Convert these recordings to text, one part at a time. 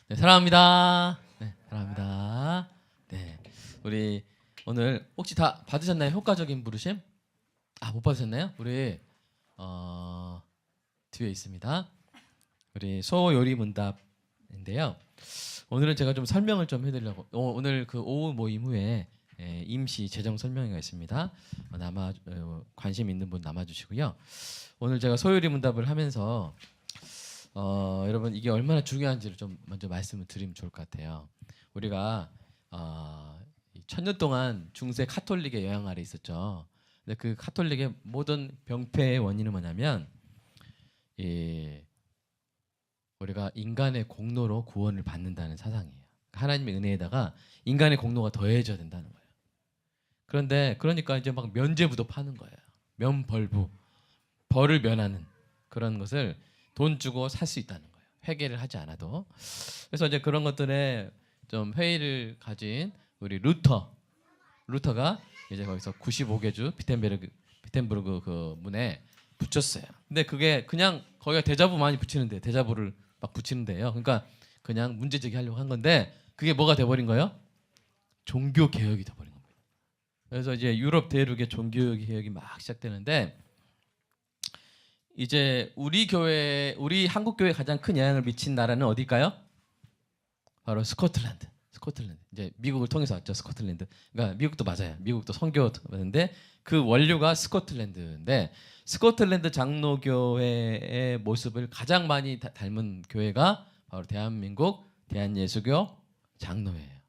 네, 사랑합니다. 네, 사랑합니다. 네, 우리 오늘 혹시 다 받으셨나요? 효과적인 부르심? 못 받으셨나요? 우리 뒤에 있습니다. 우리 소요리 문답인데요. 오늘은 제가 좀 설명을 좀 해드리려고 오늘 그 오후 모임 후에 임시 재정 설명회가 있습니다. 관심 있는 분 남아주시고요. 오늘 제가 소요리 문답을 하면서 여러분 이게 얼마나 중요한지를 좀 먼저 말씀을 드리면 좋을 것 같아요. 우리가 1000년 동안 중세 카톨릭의 영향 아래 있었죠. 근데 그 카톨릭의 모든 병폐의 원인은 뭐냐면 우리가 인간의 공로로 구원을 받는다는 사상이에요. 하나님의 은혜에다가 인간의 공로가 더해져야 된다는 거예요. 그러니까 이제 막 면죄부도 파는 거예요. 면벌부, 벌을 면하는 그런 것을 돈 주고 살 수 있다는 거예요. 회개를 하지 않아도. 그래서 이제 그런 것들에 좀 회의를 가진 우리 루터가 이제 거기서 95개주 비텐부르크 그 문에 붙였어요. 근데 그게 그냥 거기가 대자보 많이 붙이는데 대자보를 막 붙이는데요. 그러니까 그냥 문제 제기하려고 한 건데 그게 뭐가 돼버린 거예요? 종교 개혁이 돼버린 겁니다. 그래서 이제 유럽 대륙의 종교 개혁이 막 시작되는데 이제 우리 한국 교회에 가장 큰 영향을 미친 나라는 어디일까요? 바로 스코틀랜드. 이제 미국을 통해서 왔죠. 스코틀랜드. 그러니까 미국도 맞아요. 미국도 선교였는데 그 원류가 스코틀랜드인데 스코틀랜드 장로교회의 모습을 가장 많이 닮은 교회가 바로 대한민국 대한예수교 장로회예요.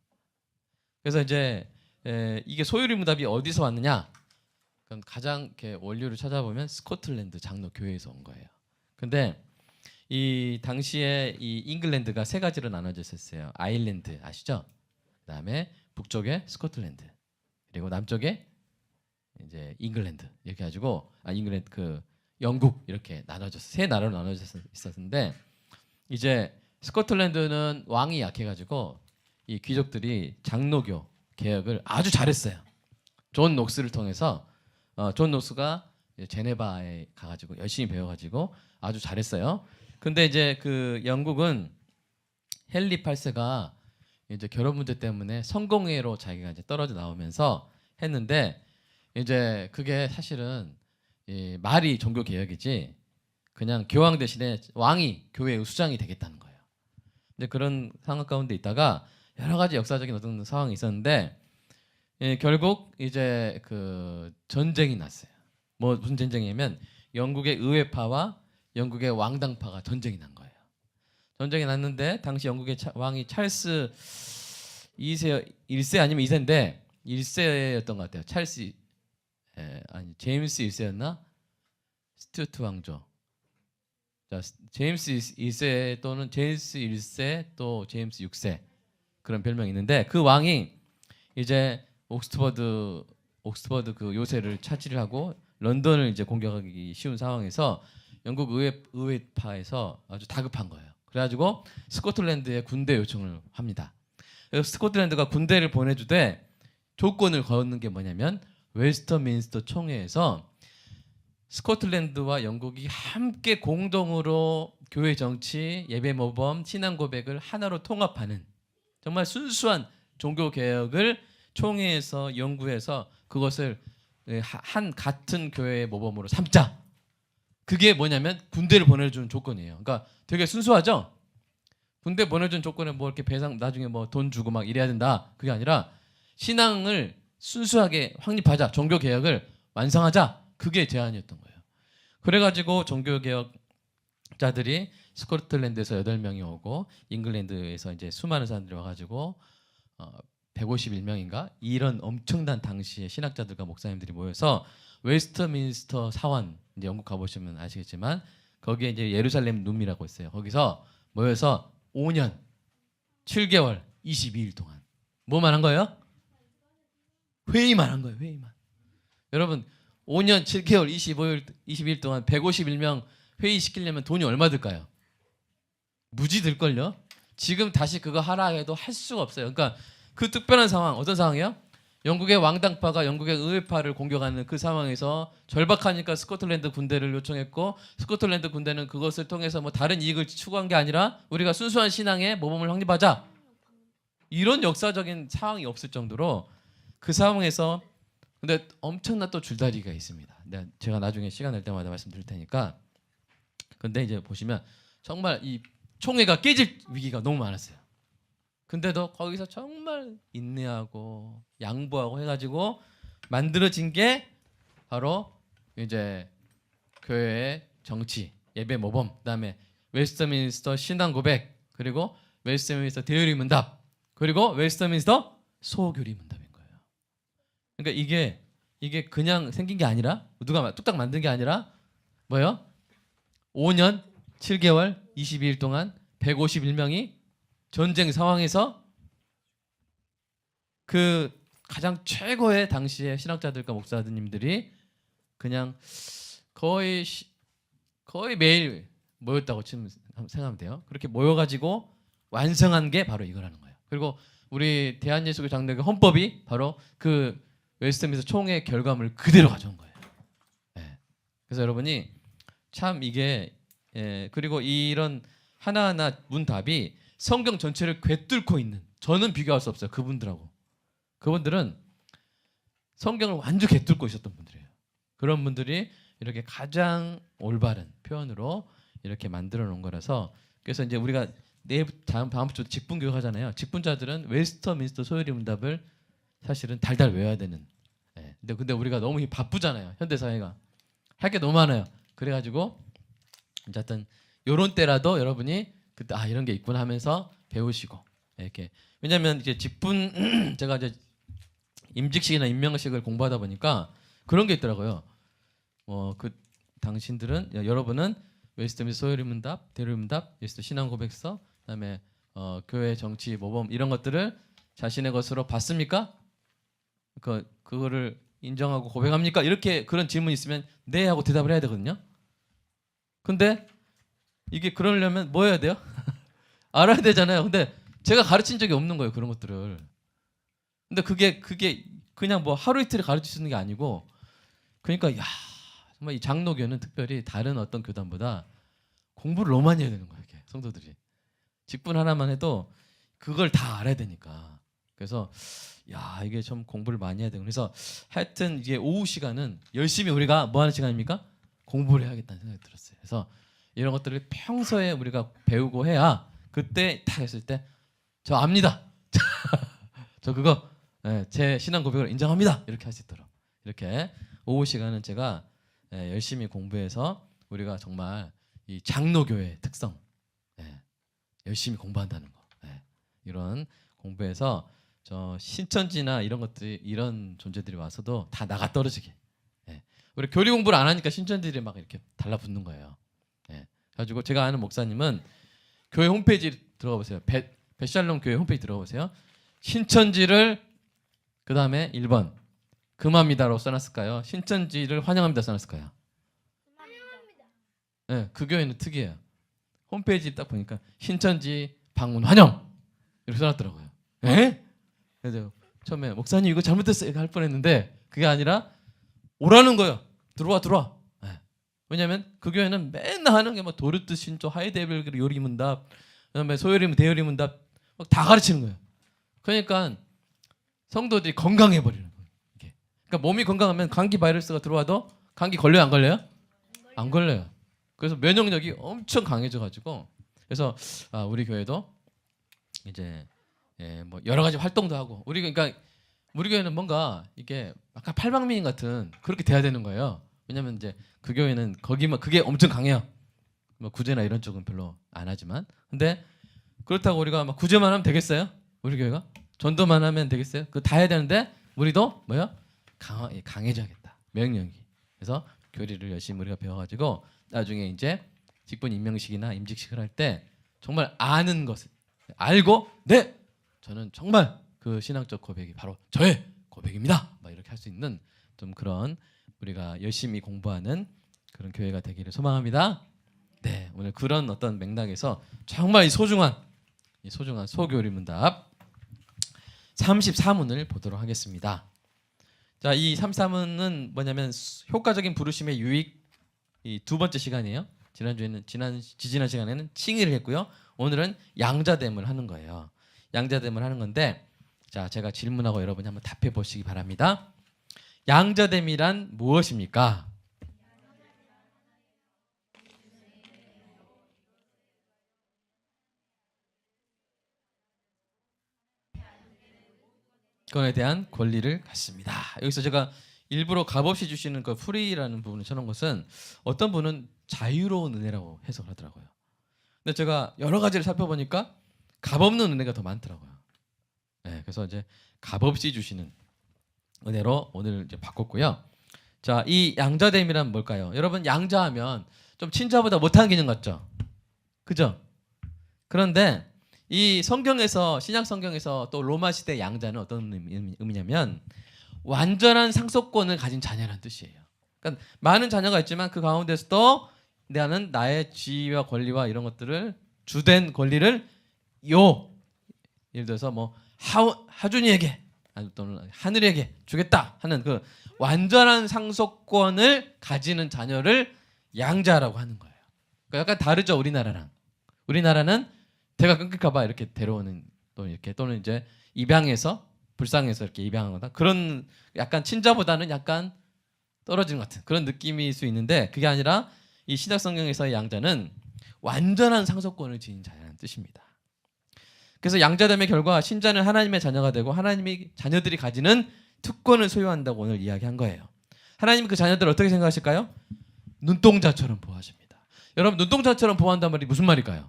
그래서 이제 이게 소요리 문답이 어디서 왔느냐? 그럼 가장 이렇게 원료를 찾아보면 스코틀랜드 장로 교회에서 온 거예요. 근데 이 당시에 이 잉글랜드가 세 가지로 나눠져 있었어요. 아일랜드 아시죠? 그다음에 북쪽에 스코틀랜드 그리고 남쪽에 이제 잉글랜드 이렇게 가지고 잉글랜드 그 영국 이렇게 세 나라로 나눠져 있었는데 이제 스코틀랜드는 왕이 약해가지고 이 귀족들이 장로교 개혁을 아주 잘했어요. 존 녹스를 통해서 존 녹스가 제네바에 가가지고 열심히 배워가지고 아주 잘했어요. 근데 이제 그 영국은 헨리 8세가 이제 결혼 문제 때문에 성공회로 자기가 이제 떨어져 나오면서 했는데 이제 그게 사실은 말이 종교 개혁이지 그냥 교황 대신에 왕이 교회의 수장이 되겠다는 거예요. 근데 그런 상황 가운데 있다가 여러 가지 역사적인 어떤 상황이 있었는데 결국 이제 그 전쟁이 났어요. 뭐 무슨 전쟁이냐면 영국의 의회파와 영국의 왕당파가 전쟁이 난 거예요. 전쟁이 났는데 당시 영국의 왕이 찰스 2세 1세 아니면 2세인데 1세였던 것 같아요. 제임스 1세였나? 스튜어트 왕조. 자, 제임스 2세 또는 제임스 1세 또 제임스 6세 그런 별명이 있는데 그 왕이 이제 옥스퍼드 그 요새를 차지를 하고 런던을 이제 공격하기 쉬운 상황에서 영국 의회파에서 아주 다급한 거예요. 그래가지고 스코틀랜드에 군대 요청을 합니다. 그래서 스코틀랜드가 군대를 보내주되 조건을 거는 게 뭐냐면 웨스터민스터 총회에서 스코틀랜드와 영국이 함께 공동으로 교회 정치, 예배 모범, 신앙 고백을 하나로 통합하는 정말 순수한 종교 개혁을 총회에서 연구해서 그것을 같은 교회의 모범으로 삼자. 그게 뭐냐면 군대를 보내주는 조건이에요. 그러니까 되게 순수하죠. 군대 보내준 조건은 뭐 이렇게 배상 나중에 뭐 돈 주고 막 이래야 된다. 그게 아니라 신앙을 순수하게 확립하자. 종교 개혁을 완성하자. 그게 제안이었던 거예요. 그래가지고 종교 개혁자들이 스코틀랜드에서 8명이 오고 잉글랜드에서 이제 수많은 사람들이 와가지고 151명인가 이런 엄청난 당시의 신학자들과 목사님들이 모여서 웨스트민스터 사원 이제 영국 가보시면 아시겠지만 거기에 이제 예루살렘 룸이라고 있어요. 거기서 모여서 5년 7개월 22일 동안 뭐만 한 거예요? 회의만 한 거예요. 회의만. 여러분 5년 7개월 22일 동안 151명 회의시키려면 돈이 얼마 들까요? 무지 들걸요? 지금 다시 그거 하라 해도 할 수가 없어요. 그러니까 그 특별한 상황 어떤 상황이에요? 영국의 왕당파가 영국의 의회파를 공격하는 그 상황에서 절박하니까 스코틀랜드 군대를 요청했고 스코틀랜드 군대는 그것을 통해서 뭐 다른 이익을 추구한 게 아니라 우리가 순수한 신앙의 모범을 확립하자 이런 역사적인 상황이 없을 정도로 그 상황에서 근데 엄청난 또 줄다리기가 있습니다. 제가 나중에 시간 날 때마다 말씀드릴 테니까. 근데 이제 보시면 정말 이 총회가 깨질 위기가 너무 많았어요. 근데도 거기서 정말 인내하고 양보하고 해가지고 만들어진 게 바로 이제 교회의 정치, 예배 모범, 그다음에 웨스트민스터 신앙 고백, 그리고 웨스트민스터 대의리 문답, 그리고 웨스트민스터 소교리 문답인 거예요. 그러니까 이게 그냥 생긴 게 아니라 누가 뚝딱 만든 게 아니라 뭐요? 5년 7개월 22일 동안 151명이 전쟁 상황에서 그 가장 최고의 당시의 신학자들과 목사님들이 그냥 거의 매일 모였다고 생각하면 돼요. 그렇게 모여가지고 완성한 게 바로 이거라는 거예요. 그리고 우리 대한예수교 장로교 헌법이 바로 그 웨스트민스터 총회 결과물을 그대로 가져온 거예요. 네. 그래서 여러분이 참 이게 그리고 이런 하나하나 문답이 성경 전체를 꿰뚫고 있는 저는 비교할 수 없어요. 그분들하고. 그분들은 성경을 완전 꿰뚫고 있었던 분들이에요. 그런 분들이 이렇게 가장 올바른 표현으로 이렇게 만들어 놓은 거라서 그래서 이제 우리가 다음 주 직분 교육 하잖아요. 직분자들은 웨스터민스터 소요리 문답을 사실은 달달 외워야 되는. 근데 우리가 너무 바쁘잖아요. 현대 사회가 할 게 너무 많아요. 그래가지고 어쨌든 요런 때라도 여러분이 그때 이런 게 있구나 하면서 배우시고 이렇게 왜냐하면 이제 직분 제가 이제 임직식이나 임명식을 공부하다 보니까 그런 게 있더라고요. 그 당신들은 여러분은 웨스트민스터 소요리 문답, 대의리 문답, 웨스트 신앙 고백서, 그다음에 교회 정치 모범 이런 것들을 자신의 것으로 봤습니까? 그거를 인정하고 고백합니까? 이렇게 그런 질문이 있으면 네 하고 대답을 해야 되거든요. 근데 이게 그러려면 뭐 해야 돼요? 알아야 되잖아요. 근데 제가 가르친 적이 없는 거예요. 그런 것들을. 근데 그게 그냥 뭐 하루 이틀에 가르칠 수 있는 게 아니고 그러니까 야 정말 이 장로교는 특별히 다른 어떤 교단보다 공부를 너무 많이 해야 되는 거예요. 이렇게 성도들이. 직분 하나만 해도 그걸 다 알아야 되니까. 그래서 야 이게 좀 공부를 많이 해야 되고 그래서 하여튼 이제 오후 시간은 열심히 우리가 뭐 하는 시간입니까? 공부를 해야겠다는 생각이 들었어요. 그래서 이런 것들을 평소에 우리가 배우고 해야 그때 딱 했을 때 저 압니다. 저 그거 제 신앙 고백을 인정합니다. 이렇게 할 수 있도록 이렇게 오후 시간은 제가 열심히 공부해서 우리가 정말 이 장로교회의 특성 열심히 공부한다는 거 이런 공부해서 저 신천지나 이런 것들이 이런 존재들이 와서도 다 나가 떨어지게 우리 교리 공부를 안 하니까 신천지들이 막 이렇게 달라붙는 거예요. 가지고 제가 아는 목사님은 교회 홈페이지 들어가 보세요. 베샬롬 교회 홈페이지 들어가 보세요. 신천지를 그 다음에 1번 금합니다로 써놨을까요? 신천지를 환영합니다 써놨을까요? 네, 그 교회는 특이해요. 홈페이지 딱 보니까 신천지 방문 환영 이렇게 써놨더라고요. 그래서 처음에 목사님 이거 잘못됐어요 할 뻔했는데 그게 아니라 오라는 거예요. 들어와. 왜냐하면 그 교회는 맨날 하는 게 뭐 도르트 신조 하이데벨 요리 문답 그다음에 소요리 대요리 문답 다 가르치는 거예요. 그러니까 성도들이 건강해 버리는 거예요. 이게. 그러니까 몸이 건강하면 감기 바이러스가 들어와도 감기 걸려요 안 걸려요? 안 걸려요. 그래서 면역력이 엄청 강해져 가지고 그래서 우리 교회도 이제 뭐 여러 가지 활동도 하고 우리 교회는 뭔가 이게 아까 팔방미인 같은 그렇게 돼야 되는 거예요. 왜냐면 이제 그 교회는 거기만 그게 엄청 강해요. 뭐 구제나 이런 쪽은 별로 안 하지만 근데 그렇다고 우리가 막 구제만 하면 되겠어요? 우리 교회가 전도만 하면 되겠어요? 그거 다 해야 되는데 우리도 뭐요? 강해져야겠다. 명령이. 그래서 교리를 열심히 우리가 배워가지고 나중에 이제 직분 임명식이나 임직식을 할 때 정말 아는 것을 알고 네 저는 정말 그 신앙적 고백이 바로 저의 고백입니다. 막 이렇게 할 수 있는 좀 그런 우리가 열심히 공부하는 그런 교회가 되기를 소망합니다. 네, 오늘 그런 어떤 맥락에서 정말 이 소중한 소교리 문답 34문을 보도록 하겠습니다. 자, 이 33은 뭐냐면 효과적인 부르심의 유익 이 두 번째 시간이에요. 지난주에는 지난 시간에는 칭의를 했고요. 오늘은 양자됨을 하는 거예요. 양자됨을 하는 건데 자, 제가 질문하고 여러분이 한번 답해 보시기 바랍니다. 양자됨이란 무엇입니까? 그건에 대한 권리를 갖습니다. 여기서 제가 일부러 값없이 주시는 그 프리라는 부분을 쳐놓은 것은 어떤 분은 자유로운 은혜라고 해석을 하더라고요. 근데 제가 여러 가지를 살펴보니까 값없는 은혜가 더 많더라고요. 네, 그래서 이제 값없이 주시는 은혜로 오늘 이제 바꿨고요. 자, 이 양자됨이란 뭘까요? 여러분 양자하면 좀 친자보다 못한 개념 같죠? 그죠? 그런데 이 성경에서 신약 성경에서 또 로마 시대 양자는 어떤 의미냐면 완전한 상속권을 가진 자녀라는 뜻이에요. 그러니까 많은 자녀가 있지만 그 가운데서도 나는 나의 지위와 권리와 이런 것들을 주된 권리를 예를 들어서 뭐 하준이에게 또는 하늘에게 주겠다 하는 그 완전한 상속권을 가지는 자녀를 양자라고 하는 거예요. 그러니까 약간 다르죠 우리나라랑. 우리나라는 대가 끊길까봐 이렇게 데려오는 또는 이제 입양해서 불쌍해서 이렇게 입양하거나 그런 약간 친자보다는 약간 떨어지는 것 같은 그런 느낌일 수 있는데 그게 아니라 이 신약 성경에서의 양자는 완전한 상속권을 지닌 자녀라는 뜻입니다. 그래서 양자됨의 결과 신자는 하나님의 자녀가 되고 하나님의 자녀들이 가지는 특권을 소유한다고 오늘 이야기한 거예요. 하나님 그 자녀들을 어떻게 생각하실까요? 눈동자처럼 보호하십니다. 여러분 눈동자처럼 보호한단 말이 무슨 말일까요?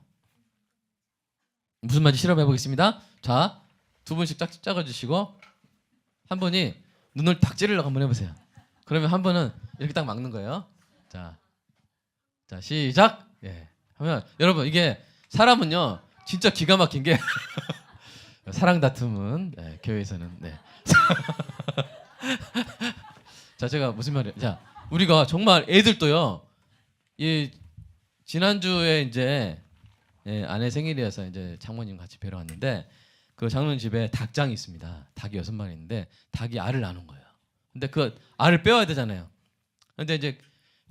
무슨 말인지 실험해 보겠습니다. 자, 두 분씩 짝 적어주시고 한 분이 눈을 딱 찌르려고 한번 해보세요. 그러면 한 분은 이렇게 딱 막는 거예요. 자 시작. 예. 하면 여러분 이게 사람은요 진짜 기가 막힌 게 사랑 다툼은 교회에서는 네. 자 제가 무슨 말이에요? 자 우리가 정말 애들도요 이 지난주에 이제 아내 생일이어서 이제 장모님 같이 뵈러 왔는데 그 장모님 집에 닭장이 있습니다. 닭이 6마리 있는데 닭이 알을 낳은 거예요. 근데 그 알을 빼와야 되잖아요. 근데 이제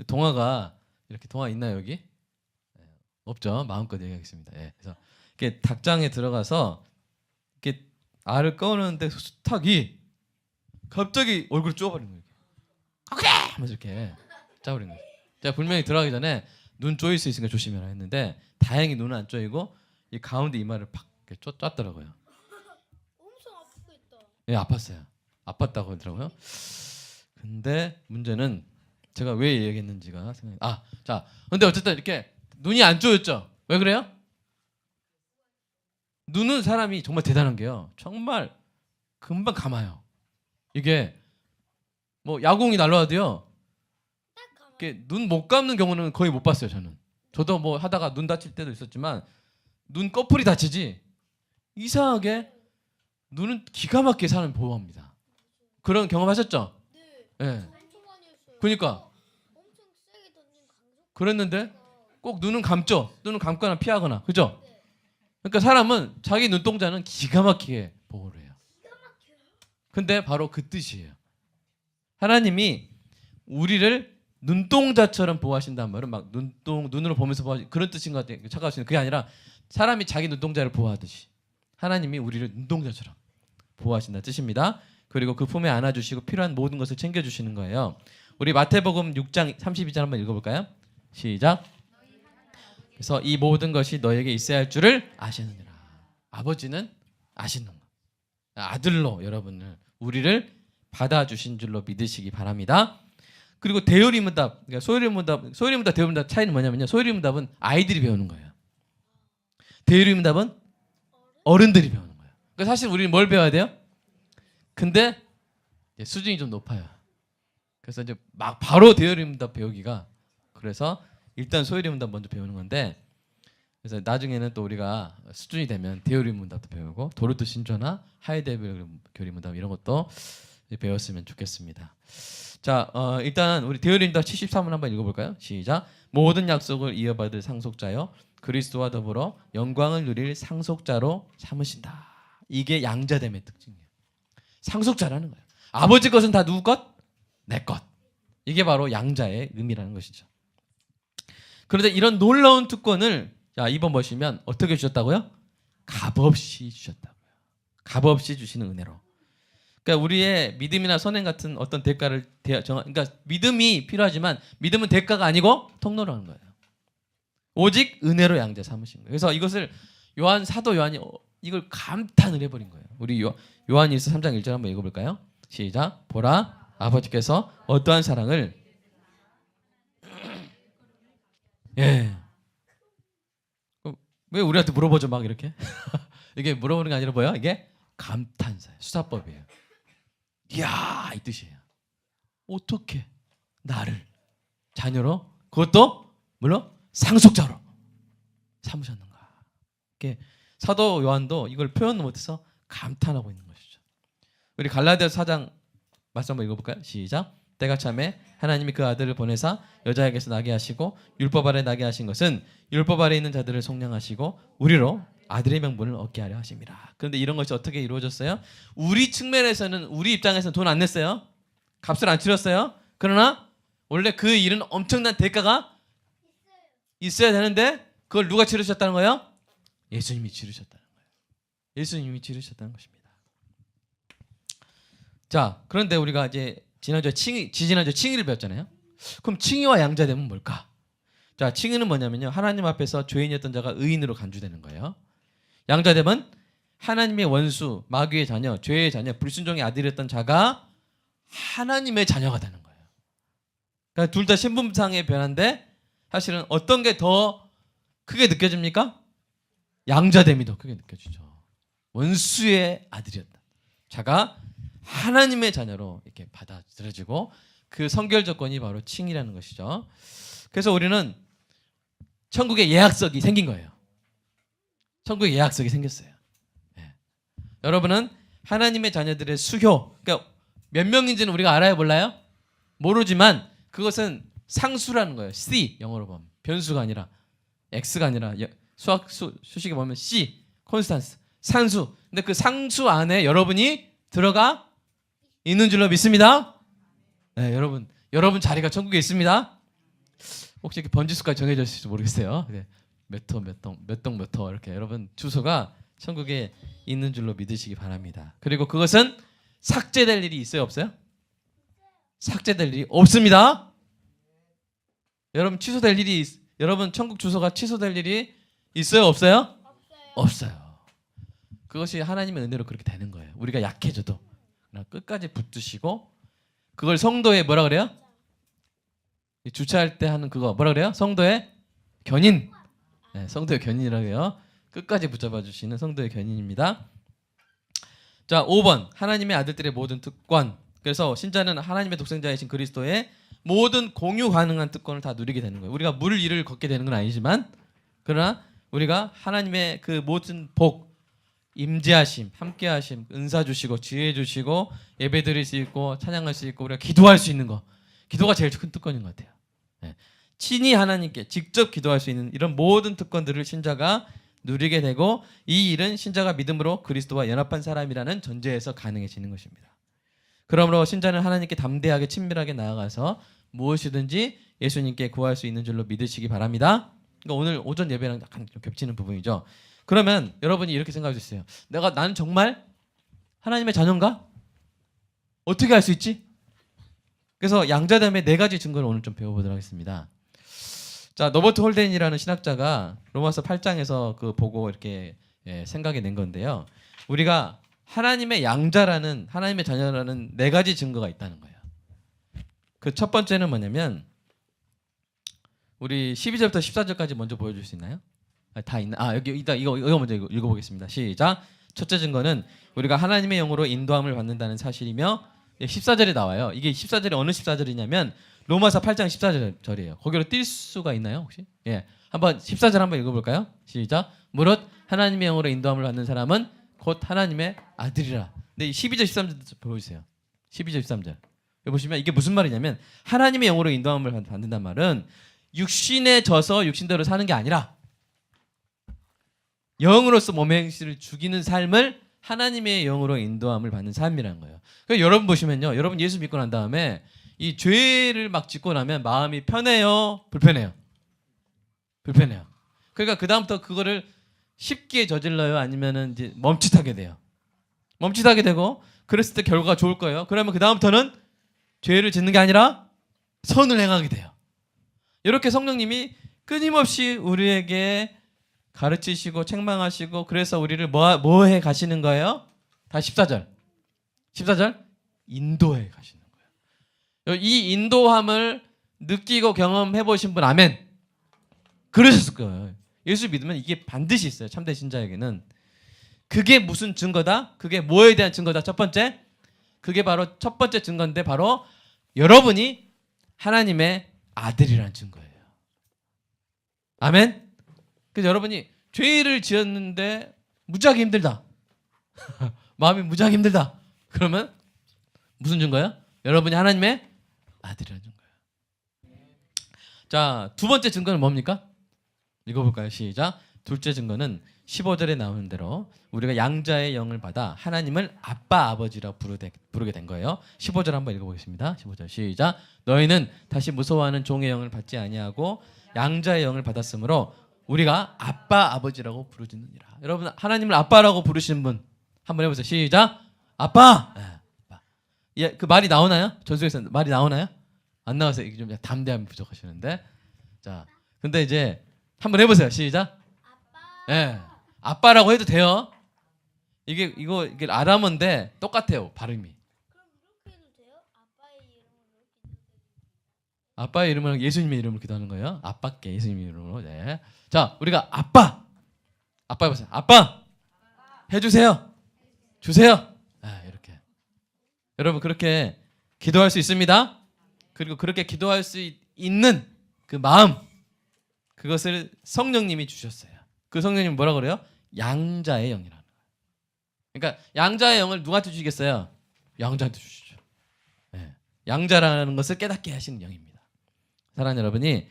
동화가 이렇게 동화 있나요 여기? 없죠. 마음껏 얘기하겠습니다. 그래서 이렇게 닭장에 들어가서 이렇게 알을 꺼내는데 닭이 갑자기 얼굴을 쪼아버린 거예요. 그래! 하면서 이렇게 짜버린 거예요. 제가 분명히 들어가기 전에 눈 쪼일 수 있으니까 조심해라 했는데 다행히 눈은 안 쪼이고 이 가운데 이마를 팍 쪼았더라고요. 엄청 아프겠다. 예, 아팠어요. 아팠다고 하더라고요. 근데 문제는 제가 왜 얘기했는지가 생각이 자, 근데 어쨌든 이렇게 눈이 안 쪼였죠. 왜 그래요? 눈은 사람이 정말 대단한 게요. 정말 금방 감아요. 이게 뭐 야공이 날라와도요. 이렇게 눈 못 감는 경우는 거의 못 봤어요. 저도 뭐 하다가 눈 다칠 때도 있었지만 눈 꺼풀이 다치지 이상하게 눈은 기가 막히게 사람을 보호합니다. 그런 경험하셨죠? 네. 예. 엄청 많이 했어요. 그러니까 엄청 세게 던진 강속. 그랬는데 꼭 눈은 감죠. 눈은 감거나 피하거나 그죠? 그러니까 사람은 자기 눈동자는 기가 막히게 보호를 해요. 근데 바로 그 뜻이에요. 하나님이 우리를 눈동자처럼 보호하신다는 말은 막 눈으로 보면서 보호하시 그런 뜻인 것 같아요. 착각하시는 그게 아니라 사람이 자기 눈동자를 보호하듯이 하나님이 우리를 눈동자처럼 보호하신다는 뜻입니다. 그리고 그 품에 안아주시고 필요한 모든 것을 챙겨주시는 거예요. 우리 마태복음 6장 32절 한번 읽어볼까요? 시작. 그래서 이 모든 것이 너에게 있어야 할 줄을 아시느니라. 아버지는 아시는 거. 아들로 여러분을 우리를 받아주신 줄로 믿으시기 바랍니다. 그리고 대요리문답, 그러니까 소요리문답, 대요리문답 차이는 뭐냐면요. 소요리문답은 아이들이 배우는 거예요. 대요리문답은 어른들이 배우는 거예요. 그러니까 사실 우리는 뭘 배워야 돼요? 근데 수준이 좀 높아요. 그래서 이제 막 바로 대요리문답 배우기가 그래서 일단 소요리문답 먼저 배우는 건데 그래서 나중에는 또 우리가 수준이 되면 대요리문답도 배우고 도르트 신조나 하이데벨 교리문답 이런 것도 배웠으면 좋겠습니다. 자, 일단 우리 대요리문답 73문 한번 읽어볼까요? 시작. 모든 약속을 이어받을 상속자여 그리스도와 더불어 영광을 누릴 상속자로 삼으신다. 이게 양자됨의 특징이에요. 상속자라는 거예요. 아버지 것은 다 누구 것? 내 것. 이게 바로 양자의 의미라는 것이죠. 그런데 이런 놀라운 특권을 자 2번 보시면 어떻게 주셨다고요? 값없이 주셨다고요. 값없이 주시는 은혜로. 그러니까 우리의 믿음이나 선행 같은 어떤 대가를 그러니까 믿음이 필요하지만 믿음은 대가가 아니고 통로라는 거예요. 오직 은혜로 양자 삼으신 거예요. 그래서 이것을 사도 요한이 이걸 감탄을 해버린 거예요. 우리 요한일서 3장 1절 한번 읽어볼까요? 시작. 보라 아버지께서 어떠한 사랑을 예. 왜 우리한테 물어보죠 막 이렇게? 이게 물어보는 게 아니라 뭐야? 이게 감탄사예요. 수사법이에요. 이야 이 뜻이에요. 어떻게 나를 자녀로 그것도 물론 상속자로 삼으셨는가? 이게 사도 요한도 이걸 표현 못해서 감탄하고 있는 것이죠. 우리 갈라디아서 4장 말씀 한번 읽어볼까요? 시작. 때가 참에 하나님이 그 아들을 보내사 여자에게서 나게 하시고 율법 아래 나게 하신 것은 율법 아래 있는 자들을 속량하시고 우리로 아들의 명분을 얻게 하려 하심이라. 그런데 이런 것이 어떻게 이루어졌어요? 우리 측면에서는 우리 입장에서는 돈 안 냈어요. 값을 안 치렀어요. 그러나 원래 그 일은 엄청난 대가가 있어야 되는데 그걸 누가 치르셨다는 거예요? 예수님이 치르셨다는 거예요. 예수님이 치르셨다는 것입니다. 자, 그런데 우리가 이제 지지난주에 칭의를 배웠잖아요. 그럼 칭의와 양자됨은 뭘까? 자, 칭의는 뭐냐면요. 하나님 앞에서 죄인이었던 자가 의인으로 간주되는 거예요. 양자됨은 하나님의 원수, 마귀의 자녀, 죄의 자녀, 불순종의 아들이었던 자가 하나님의 자녀가 되는 거예요. 그러니까 둘 다 신분상의 변화인데 사실은 어떤 게 더 크게 느껴집니까? 양자됨이 더 크게 느껴지죠. 원수의 아들이었다. 자가 하나님의 자녀로 이렇게 받아들여지고 그 선결 조건이 바로 칭이라는 것이죠. 그래서 우리는 천국의 예약석이 생긴 거예요. 천국의 예약석이 생겼어요. 네. 여러분은 하나님의 자녀들의 수효, 그러니까 몇 명인지는 우리가 알아요, 몰라요? 모르지만 그것은 상수라는 거예요. C 영어로 보면 변수가 아니라 X가 아니라 수식에 보면 C 콘스탄스 상수. 근데 그 상수 안에 여러분이 들어가 있는 줄로 믿습니다. 네, 여러분 자리가 천국에 있습니다. 혹시 이렇게 번지수까지 정해져 있을지 모르겠어요. 네, 몇 호 이렇게 여러분 주소가 천국에 있는 줄로 믿으시기 바랍니다. 그리고 그것은 삭제될 일이 있어요, 없어요? 삭제될 일이 없습니다. 여러분 여러분 천국 주소가 취소될 일이 있어요, 없어요? 없어요. 그것이 하나님의 은혜로 그렇게 되는 거예요. 우리가 약해져도 끝까지 붙드시고 그걸 성도의 뭐라 그래요? 주차할 때 하는 그거 뭐라 그래요? 성도의 견인. 네, 성도의 견인이라고 해요. 끝까지 붙잡아 주시는 성도의 견인입니다. 자, 5번 하나님의 아들들의 모든 특권. 그래서 신자는 하나님의 독생자이신 그리스도의 모든 공유 가능한 특권을 다 누리게 되는 거예요. 우리가 물 위를 걷게 되는 건 아니지만 그러나 우리가 하나님의 그 모든 복, 임재하심, 함께하심, 은사 주시고 지혜 주시고 예배 드릴 수 있고 찬양할 수 있고 우리가 기도할 수 있는 거. 기도가 제일 큰 특권인 것 같아요. 네. 친히 하나님께 직접 기도할 수 있는 이런 모든 특권들을 신자가 누리게 되고 이 일은 신자가 믿음으로 그리스도와 연합한 사람이라는 전제에서 가능해지는 것입니다. 그러므로 신자는 하나님께 담대하게 친밀하게 나아가서 무엇이든지 예수님께 구할 수 있는 줄로 믿으시기 바랍니다. 그러니까 오늘 오전 예배랑 약간 좀 겹치는 부분이죠. 그러면 여러분이 이렇게 생각해 주세요. 나는 정말 하나님의 자녀인가? 어떻게 알 수 있지? 그래서 양자됨의 4가지 증거를 오늘 좀 배워보도록 하겠습니다. 자, 너버트 홀덴이라는 신학자가 로마서 8장에서 그 보고 이렇게 생각이 낸 건데요. 우리가 하나님의 양자라는 하나님의 자녀라는 4가지 증거가 있다는 거예요. 그 첫 번째는 뭐냐면 우리 12절부터 14절까지 먼저 보여줄 수 있나요? 다 있나? 여기 이따 이거 먼저 읽어보겠습니다. 시작. 첫째 증거는 우리가 하나님의 영으로 인도함을 받는다는 사실이며 14절에 나와요. 이게 14절이 어느 14절이냐면 로마서 8장 14절이에요. 거기로 뛸 수가 있나요 혹시? 예, 한번 14절 한번 읽어볼까요? 시작. 무릇 하나님의 영으로 인도함을 받는 사람은 곧 하나님의 아들이라. 근데 12절 13절 보여주세요. 12절 13절 여기 보시면 이게 무슨 말이냐면 하나님의 영으로 인도함을 받는단 말은 육신에 져서 육신대로 사는 게 아니라 영으로서 몸의 행실을 죽이는 삶을 하나님의 영으로 인도함을 받는 삶이라는 거예요. 그러니까 여러분 보시면요, 여러분 예수 믿고 난 다음에 이 죄를 막 짓고 나면 마음이 편해요, 불편해요? 불편해요. 그러니까 그 다음부터 그거를 쉽게 저질러요, 아니면은 이제 멈칫하게 돼요. 멈칫하게 되고 그랬을 때 결과가 좋을 거예요. 그러면 그 다음부터는 죄를 짓는 게 아니라 선을 행하게 돼요. 이렇게 성령님이 끊임없이 우리에게 가르치시고 책망하시고 그래서 우리를 뭐 해 가시는 거예요? 다 14절. 14절 인도해 가시는 거예요. 이 인도함을 느끼고 경험해 보신 분 아멘. 그러셨을 거예요. 예수 믿으면 이게 반드시 있어요. 참된 신자에게는. 그게 무슨 증거다? 그게 뭐에 대한 증거다? 첫 번째, 그게 바로 첫 번째 증거인데 바로 여러분이 하나님의 아들이라는 증거예요. 아멘. 그래서 여러분이 죄를 지었는데 무지하게 힘들다. 마음이 무지하게 힘들다. 그러면 무슨 증거예요? 여러분이 하나님의 아들이라는 증거예요. 자, 두 번째 증거는 뭡니까? 읽어볼까요? 시작. 둘째 증거는 15절에 나오는 대로 우리가 양자의 영을 받아 하나님을 아빠 아버지라 부르게 된 거예요. 15절 한번 읽어보겠습니다. 15절 시작. 너희는 다시 무서워하는 종의 영을 받지 아니하고 양자의 영을 받았으므로 우리가 아빠 아버지라고 부르짖느니라. 여러분 하나님을 아빠라고 부르시는 분 한번 해보세요. 시작. 아빠. 네, 아빠. 예, 그 말이 나오나요? 전수에서 말이 나오나요? 안 나와서 이게 좀 담대함이 부족하시는데. 자, 근데 이제 한번 해보세요. 시작. 아빠. 예, 아빠라고 해도 돼요. 이게 아람어인데 똑같아요 발음이. 그럼 이렇게 해도 돼요? 아빠의 이름으로 기도드립니다. 아빠의 이름은 예수님의 이름으로 기도하는 거예요. 아빠께 예수님의 이름으로. 네. 자, 우리가 아빠 해보세요. 아빠 해주세요. 주세요. 아, 이렇게. 여러분 그렇게 기도할 수 있습니다. 그리고 그렇게 기도할 수 있는 그 마음, 그것을 성령님이 주셨어요. 그 성령님 뭐라 그래요? 양자의 영이라는 거예요. 그러니까 양자의 영을 누구한테 주시겠어요? 양자한테 주시죠. 네. 양자라는 것을 깨닫게 하시는 영입니다. 사랑하는 여러분이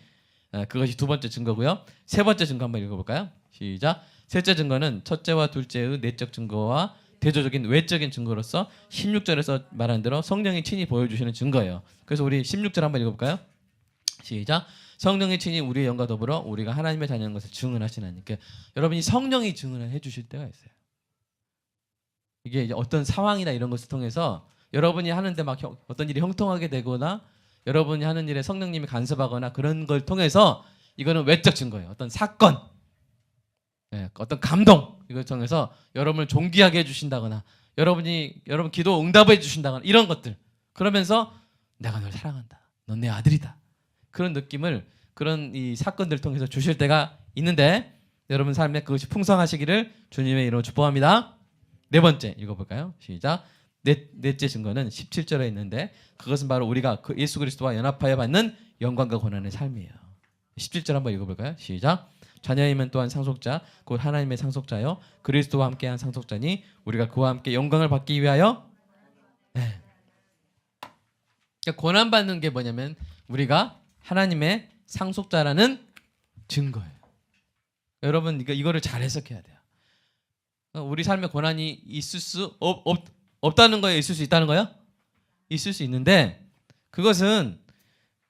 그것이 두 번째 증거고요. 세 번째 증거 한번 읽어볼까요? 시작. 셋째 증거는 첫째와 둘째의 내적 증거와 대조적인 외적인 증거로서 16절에서 말한 대로 성령이 친히 보여주시는 증거예요. 그래서 우리 16절 한번 읽어볼까요? 시작. 성령이 친히 우리의 영과 더불어 우리가 하나님의 자녀인 것을 증언하시나니. 그러니까 여러분이 성령이 증언을 해주실 때가 있어요. 이게 이제 어떤 상황이나 이런 것을 통해서 여러분이 하는데 막 어떤 일이 형통하게 되거나 여러분이 하는 일에 성령님이 간섭하거나 그런 걸 통해서 이거는 외적 증거예요. 어떤 사건, 어떤 감동 이걸 통해서 여러분을 존귀하게 해주신다거나 여러분 기도 응답해 주신다거나 이런 것들. 그러면서 내가 널 사랑한다. 넌 내 아들이다. 그런 느낌을 그런 이 사건들을 통해서 주실 때가 있는데 여러분 삶에 그것이 풍성하시기를 주님의 이름으로 축복합니다. 네 번째 읽어볼까요? 시작. 넷째 증거는 17절에 있는데 그것은 바로 우리가 그 예수 그리스도와 연합하여 받는 영광과 고난의 삶이에요. 17절 한번 읽어볼까요? 시작. 자녀이면 또한 상속자 곧 하나님의 상속자요 그리스도와 함께한 상속자니 우리가 그와 함께 영광을 받기 위하여. 네. 그러니까 고난 받는 게 뭐냐면 우리가 하나님의 상속자라는 증거예요. 여러분 이거를 잘 해석해야 돼요. 우리 삶에 고난이 있을 수 없다는 거예요? 있을 수 있다는 거예요? 있을 수 있는데 그것은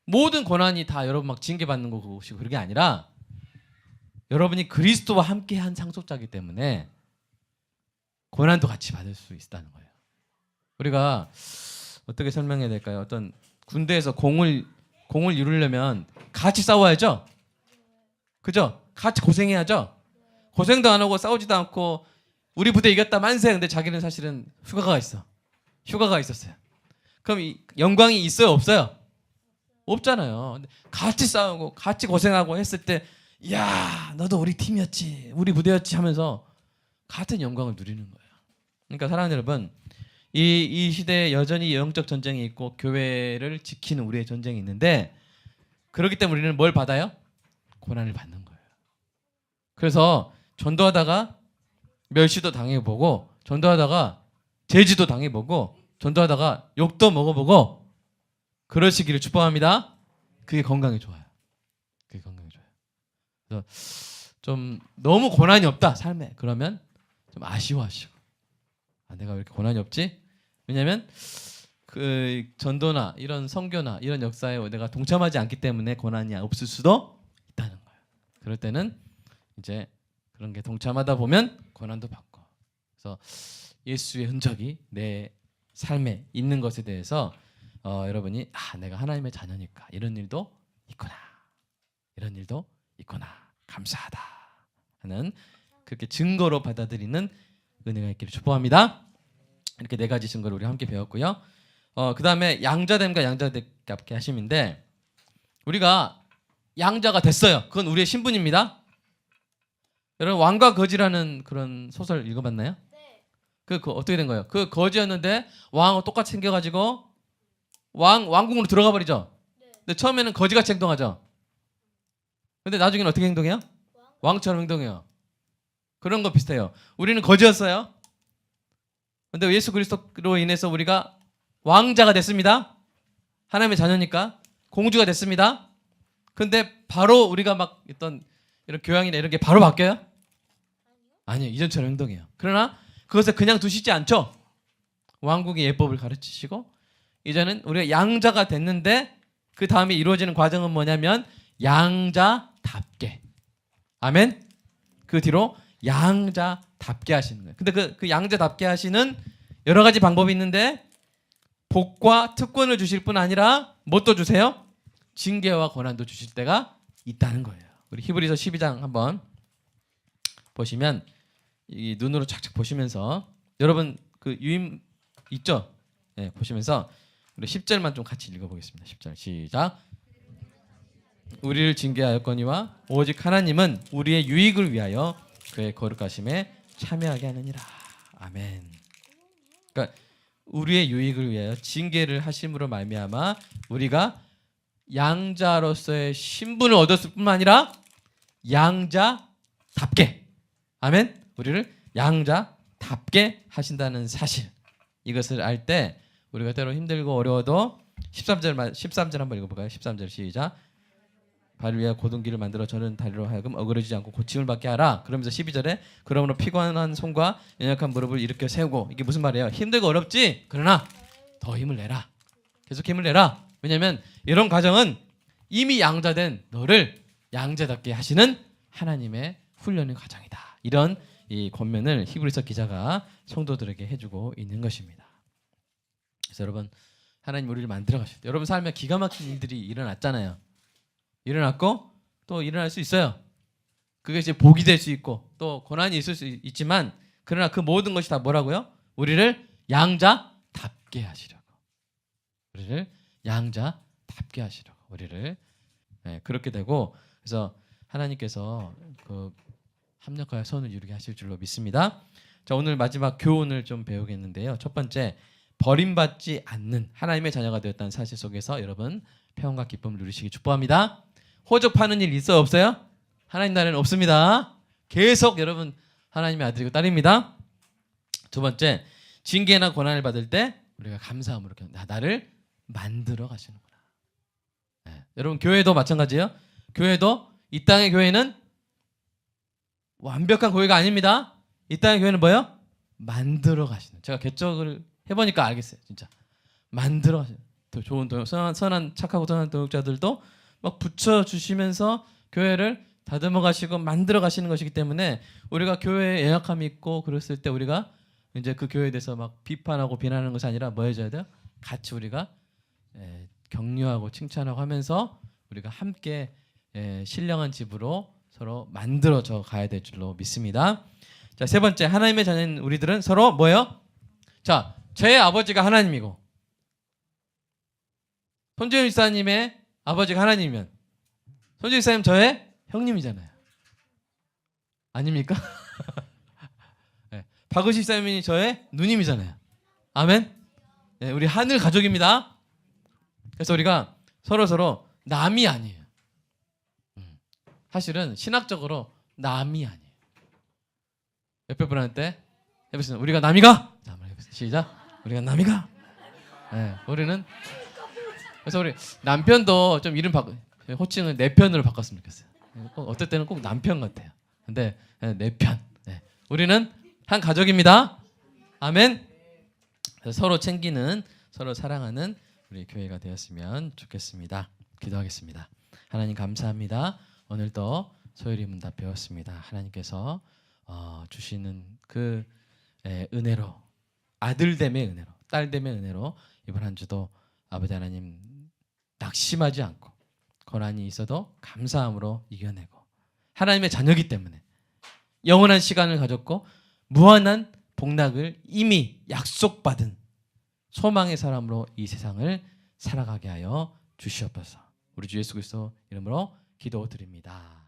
모든 고난이 다 여러분 막 징계받는 것이고 그런 게 아니라 여러분이 그리스도와 함께한 상속자이기 때문에 고난도 같이 받을 수 있다는 거예요. 우리가 어떻게 설명해야 될까요? 어떤 군대에서 공을 이루려면 같이 싸워야죠. 그죠? 같이 고생해야죠. 고생도 안 하고 싸우지도 않고 우리 부대 이겼다 만세. 근데 자기는 사실은 휴가가 있었어요. 그럼 이 영광이 있어요, 없어요? 없잖아요. 근데 같이 싸우고 같이 고생하고 했을 때 야, 너도 우리 팀이었지, 우리 부대였지 하면서 같은 영광을 누리는 거예요. 그러니까 사랑하는 여러분, 이 시대에 여전히 영적 전쟁이 있고 교회를 지키는 우리의 전쟁이 있는데 그렇기 때문에 우리는 뭘 받아요? 고난을 받는 거예요. 그래서 전도하다가 멸시도 당해보고 전도하다가 제지도 당해보고 전도하다가 욕도 먹어보고 그러시기를 축복합니다. 그게 건강에 좋아요. 그게 건강에 좋아요. 그래서 좀 너무 고난이 없다 삶에 그러면 좀 아쉬워하시고 내가 왜 이렇게 고난이 없지? 왜냐하면 그 전도나 이런 선교나 이런 역사에 내가 동참하지 않기 때문에 고난이 없을 수도 있다는 거예요. 그럴 때는 이제 그런 게 동참하다 보면 고난도 받고. 그래서 예수의 흔적이 내 삶에 있는 것에 대해서 여러분이 내가 하나님의 자녀니까 이런 일도 있구나. 이런 일도 있구나. 감사하다 하는 그렇게 증거로 받아들이는 은혜가 있기를 축복합니다. 이렇게 네 가지 증거를 우리 함께 배웠고요. 그 다음에 양자됨과 양자답게 하심인데 우리가 양자가 됐어요. 그건 우리의 신분입니다. 여러분 왕과 거지라는 그런 소설 읽어봤나요? 네. 그 어떻게 된 거예요? 그 거지였는데 왕하고 똑같이 생겨가지고 왕궁으로 들어가 버리죠. 네. 근데 처음에는 거지같이 행동하죠. 근데 나중에는 어떻게 행동해요? 왕처럼 행동해요. 그런 거 비슷해요. 우리는 거지였어요. 근데 예수 그리스도로 인해서 우리가 왕자가 됐습니다. 하나님의 자녀니까 공주가 됐습니다. 근데 바로 우리가 막 있던 이런 교양이나 이런 게 바로 바뀌어요? 아니요. 이전처럼 행동해요. 그러나 그것을 그냥 두시지 않죠. 왕국의 예법을 가르치시고 이제는 우리가 양자가 됐는데 그 다음에 이루어지는 과정은 뭐냐면 양자답게. 아멘. 그 뒤로 양자답게 하시는 거예요. 근데 그 양자답게 하시는 여러 가지 방법이 있는데 복과 특권을 주실 뿐 아니라 뭣도 주세요? 징계와 고난도 주실 때가 있다는 거예요. 우리 히브리서 12장 한번 보시면 이 눈으로 착착 보시면서 여러분 그 유임 있죠? 네, 보시면서 우리 10절만 좀 같이 읽어보겠습니다. 10절 시작. 우리를 징계하였거니와 오직 하나님은 우리의 유익을 위하여 그의 거룩하심에 참여하게 하느니라. 아멘. 그러니까 우리의 유익을 위하여 징계를 하심으로 말미암아 우리가 양자로서의 신분을 얻었을 뿐만 아니라 양자답게, 아멘. 우리를 양자답게 하신다는 사실, 이것을 알 때 우리가 때로 힘들고 어려워도 13절 한번 읽어볼까요? 13절 시작. 발을 위하여 고등기를 만들어 저는 다리로 하여금 어그러지지 않고 고침을 받게 하라. 그러면서 12절에 그러므로 피곤한 손과 연약한 무릎을 일으켜 세우고. 이게 무슨 말이에요? 힘들고 어렵지? 그러나 더 힘을 내라. 계속 힘을 내라. 왜냐하면 이런 과정은 이미 양자된 너를 양자답게 하시는 하나님의 훈련의 과정이다. 이런 이 권면을 히브리서 기자가 성도들에게 해주고 있는 것입니다. 그래서 여러분, 하나님 우리를 만들어 가실 때 여러분 삶에 기가 막힌 일들이 일어났잖아요. 일어났고 또 일어날 수 있어요. 그게 이제 복이 될 수 있고 또 고난이 있을 수 있지만, 그러나 그 모든 것이 다 뭐라고요? 우리를 양자답게 하시려고. 우리를 양자답게 하시려고. 우리를 그렇게 되고, 그래서 하나님께서 그 합력하여 선을 이루게 하실 줄로 믿습니다. 자, 오늘 마지막 교훈을 좀 배우겠는데요. 첫 번째, 버림받지 않는 하나님의 자녀가 되었다는 사실 속에서 여러분 평안과 기쁨을 누리시기 축복합니다. 호접하는 일 있어요, 없어요? 하나님 나라에는 없습니다. 계속 여러분 하나님의 아들이고 딸입니다. 두 번째, 징계나 고난을 받을 때 우리가 감사함으로 나를 만들어 가시는구나. 여러분 교회도 마찬가지예요. 교회도, 이 땅의 교회는 완벽한 교회가 아닙니다. 이 땅의 교회는 뭐예요? 만들어 가시는. 제가 개척을 해보니까 알겠어요. 진짜 만들어 가시는. 더 좋은 선한 착하고 선한 동역자들도 막 붙여주시면서 교회를 다듬어 가시고 만들어 가시는 것이기 때문에 우리가 교회에 연약함이 있고 그랬을 때 우리가 이제 그 교회에 대해서 막 비판하고 비난하는 것이 아니라 뭐 해줘야 돼요? 같이 우리가 격려하고 칭찬하고 하면서 우리가 함께 신령한 집으로 서로 만들어져 가야 될 줄로 믿습니다. 자, 세 번째, 하나님의 자녀인 우리들은 서로 뭐예요? 자, 제 아버지가 하나님이고 손재윤 집사님의 아버지가 하나님이면 손재윤 집사님 저의 형님이잖아요. 아닙니까? 네. 박우식 집사님이 저의 누님이잖아요. 아멘. 네, 우리 하늘 가족입니다. 그래서 우리가 서로 남이 아니에요. 사실은 신학적으로 남이 아니에요. 옆에 분한테 해보세요. 우리가 남이가? 시작. 우리가 남이가? 네, 우리는. 그래서 우리 남편도 좀 이름 호칭을 내 편으로 바꿨으면 좋겠어요. 꼭 어떨 때는 꼭 남편 같아요. 근데 내 편. 네. 우리는 한 가족입니다. 아멘. 그래서 서로 챙기는, 서로 사랑하는 우리 교회가 되었으면 좋겠습니다. 기도하겠습니다. 하나님 감사합니다. 오늘도 소율이 문답 배웠습니다. 하나님께서 주시는 그 은혜로, 아들됨의 은혜로, 딸됨의 은혜로 이번 한 주도 아버지 하나님 낙심하지 않고 고난이 있어도 감사함으로 이겨내고 하나님의 자녀이기 때문에 영원한 시간을 가졌고 무한한 복락을 이미 약속받은 소망의 사람으로 이 세상을 살아가게 하여 주시옵소서. 우리 주 예수 그리스도 이름으로 기도드립니다.